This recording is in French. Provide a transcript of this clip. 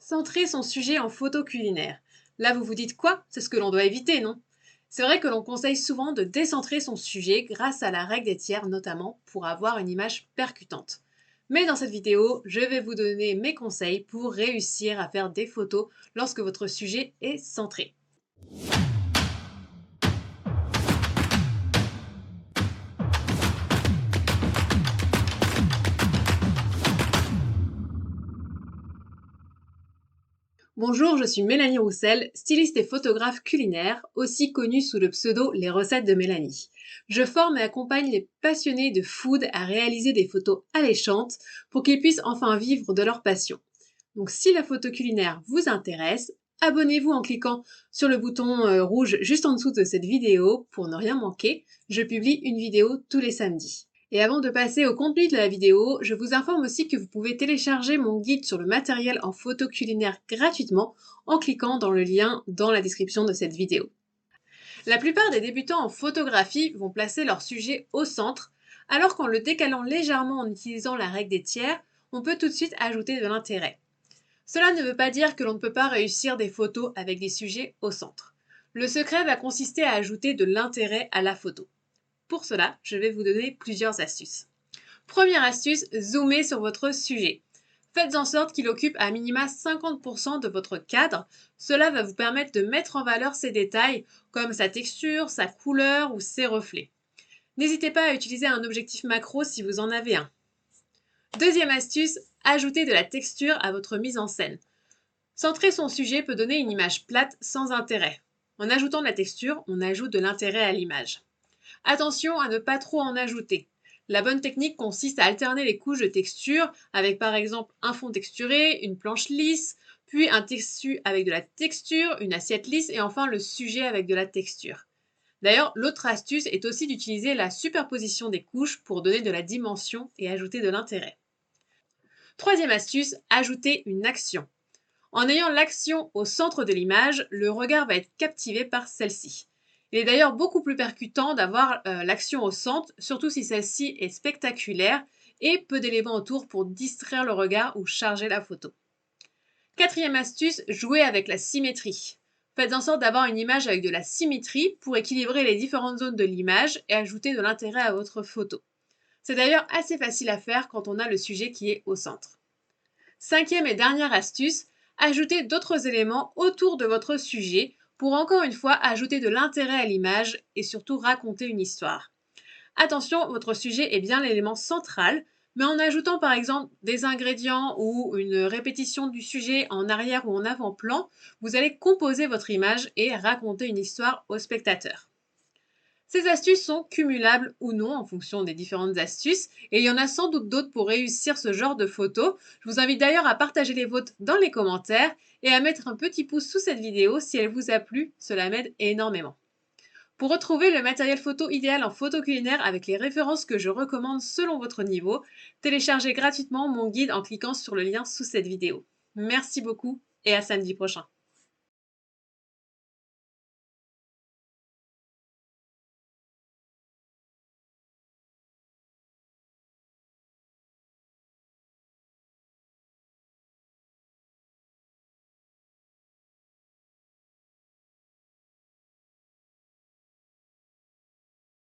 Centrer son sujet en photo culinaire. Là, vous vous dites quoi? C'est ce que l'on doit éviter, non? C'est vrai que l'on conseille souvent de décentrer son sujet grâce à la règle des tiers notamment pour avoir une image percutante. Mais dans cette vidéo, je vais vous donner mes conseils pour réussir à faire des photos lorsque votre sujet est centré. Bonjour, je suis Mélanie Roussel, styliste et photographe culinaire, aussi connue sous le pseudo Les recettes de Mélanie. Je forme et accompagne les passionnés de food à réaliser des photos alléchantes pour qu'ils puissent enfin vivre de leur passion. Donc si la photo culinaire vous intéresse, abonnez-vous en cliquant sur le bouton rouge juste en dessous de cette vidéo pour ne rien manquer. Je publie une vidéo tous les samedis. Et avant de passer au contenu de la vidéo, je vous informe aussi que vous pouvez télécharger mon guide sur le matériel en photo culinaire gratuitement en cliquant dans le lien dans la description de cette vidéo. La plupart des débutants en photographie vont placer leur sujet au centre, alors qu'en le décalant légèrement en utilisant la règle des tiers, on peut tout de suite ajouter de l'intérêt. Cela ne veut pas dire que l'on ne peut pas réussir des photos avec des sujets au centre. Le secret va consister à ajouter de l'intérêt à la photo. Pour cela, je vais vous donner plusieurs astuces. Première astuce, zoomez sur votre sujet. Faites en sorte qu'il occupe à minima 50% de votre cadre. Cela va vous permettre de mettre en valeur ses détails comme sa texture, sa couleur ou ses reflets. N'hésitez pas à utiliser un objectif macro si vous en avez un. Deuxième astuce, ajoutez de la texture à votre mise en scène. Centrer son sujet peut donner une image plate sans intérêt. En ajoutant de la texture, on ajoute de l'intérêt à l'image. Attention à ne pas trop en ajouter. La bonne technique consiste à alterner les couches de texture avec par exemple un fond texturé, une planche lisse, puis un tissu avec de la texture, une assiette lisse et enfin le sujet avec de la texture. D'ailleurs, l'autre astuce est aussi d'utiliser la superposition des couches pour donner de la dimension et ajouter de l'intérêt. Troisième astuce, ajouter une action. En ayant l'action au centre de l'image, le regard va être captivé par celle-ci. Il est d'ailleurs beaucoup plus percutant d'avoir l'action au centre, surtout si celle-ci est spectaculaire et peu d'éléments autour pour distraire le regard ou charger la photo. Quatrième astuce, jouez avec la symétrie. Faites en sorte d'avoir une image avec de la symétrie pour équilibrer les différentes zones de l'image et ajouter de l'intérêt à votre photo. C'est d'ailleurs assez facile à faire quand on a le sujet qui est au centre. Cinquième et dernière astuce, ajoutez d'autres éléments autour de votre sujet pour encore une fois ajouter de l'intérêt à l'image et surtout raconter une histoire. Attention, votre sujet est bien l'élément central, mais en ajoutant par exemple des ingrédients ou une répétition du sujet en arrière ou en avant-plan, vous allez composer votre image et raconter une histoire au spectateur. Ces astuces sont cumulables ou non en fonction des différentes astuces et il y en a sans doute d'autres pour réussir ce genre de photos. Je vous invite d'ailleurs à partager les vôtres dans les commentaires et à mettre un petit pouce sous cette vidéo si elle vous a plu, cela m'aide énormément. Pour retrouver le matériel photo idéal en photo culinaire avec les références que je recommande selon votre niveau, téléchargez gratuitement mon guide en cliquant sur le lien sous cette vidéo. Merci beaucoup et à samedi prochain.